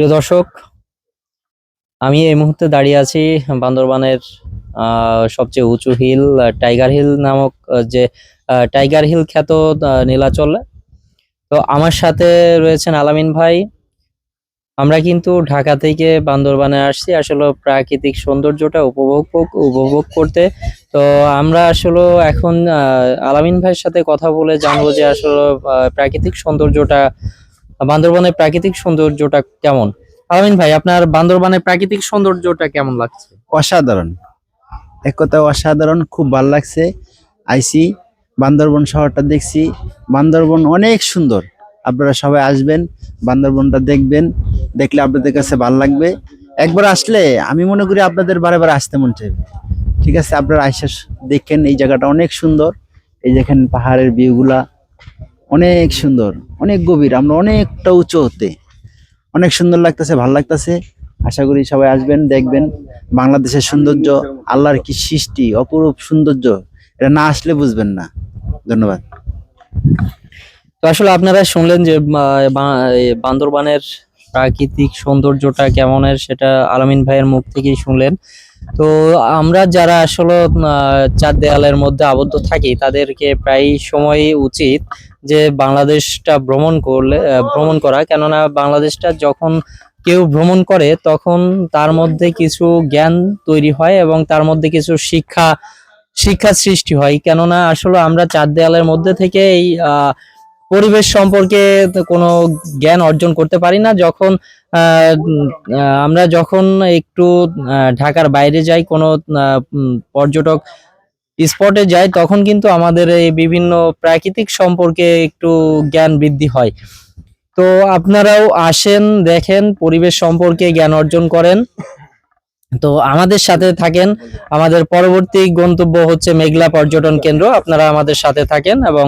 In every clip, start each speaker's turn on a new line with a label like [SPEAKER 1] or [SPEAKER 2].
[SPEAKER 1] প্রিয় দর্শক, আমি এই মুহূর্তে দাঁড়িয়ে আছি বান্দরবানের সবচেয়ে উঁচু হিল টাইগার হিল নামক যে টাইগার হিল খ্যাত নীলাচলে। তো আমার সাথে রয়েছেন আলামিন ভাই। আমরা কিন্তু ঢাকা থেকে বান্দরবানে আসছি আসলে প্রাকৃতিক সৌন্দর্যটা উপভোগ করতে। তো আমরা আসলে এখন আলামিন ভাইয়ের সাথে কথা বলে জানবো যে আসলে প্রাকৃতিক সৌন্দর্যটা, বান্দরবানের প্রাকৃতিক সৌন্দর্যটা কেমন। আলামিন ভাই, আপনার বান্দরবানের প্রাকৃতিক সৌন্দর্যটা কেমন লাগছে?
[SPEAKER 2] অসাধারণ, এক কথা অসাধারণ, খুব ভালো লাগছে। আইসি বান্দরবন শহরটা দেখছি, বান্দরবন অনেক সুন্দর। আপনারা সবাই আসবেন, বান্দরবনটা দেখবেন, দেখলে আপনাদের কাছে ভালো লাগবে। একবার আসলে আমি মনে করি আপনাদের বারে বারে আসতে মন চাইবে। ঠিক আছে, আপনারা আইসা দেখেন, এই জায়গাটা অনেক সুন্দর। এই দেখেন পাহাড়ের ভিউগুলা অনেক সুন্দর, অনেক গভীর, আমরা অনেকটা উঁচু হতে, অনেক সুন্দর লাগতেছে, ভালো লাগতেছে। আশা করি সবাই আসবেন, দেখবেন বাংলাদেশের সৌন্দর্য, আল্লাহর কি সৃষ্টি, অপরূপ সৌন্দর্য, এটা না আসলে বুঝবেন না। ধন্যবাদ।
[SPEAKER 1] তো আসলে আপনারা শুনলেন যে বান্দরবানের প্রাকৃতিক সৌন্দর্যটা কেমনের, সেটা আলামিন ভাইয়ের মুখ থেকেই শুনলেন। তো আমরা যারা আসলে চার দেয়ালের মধ্যে আবদ্ধ থাকি তাদেরকে প্রায় সময় উচিত যে বাংলাদেশটা ভ্রমণ করা, কেননা বাংলাদেশটা যখন কেউ ভ্রমণ করে তখন তার মধ্যে কিছু জ্ঞান তৈরি হয় এবং তার মধ্যে কিছু শিক্ষা সৃষ্টি হয়। কেননা আসলে আমরা চার দেয়ালের মধ্যে থেকে এই পরিবেশ সম্পর্কে তো কোনো জ্ঞান অর্জন করতে পারি না। আমরা যখন একটু ঢাকার বাইরে যাই, কোনো পর্যটক স্পটে যাই, তখন কিন্তু আমাদের এই বিভিন্ন প্রাকৃতিক সম্পর্কে একটু জ্ঞান বৃদ্ধি হয়। তো আপনারাও আসেন, দেখেন, পরিবেশ সম্পর্কে জ্ঞান অর্জন করেন। তো আমাদের সাথে থাকেন। আমাদের পরবর্তী গন্তব্য হচ্ছে মেঘলা পর্যটন কেন্দ্র। আপনারা আমাদের সাথে থাকেন এবং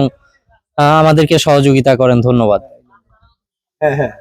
[SPEAKER 1] আমাদেরকে সহযোগিতা করেন। ধন্যবাদ।
[SPEAKER 3] হ্যাঁ, হ্যাঁ।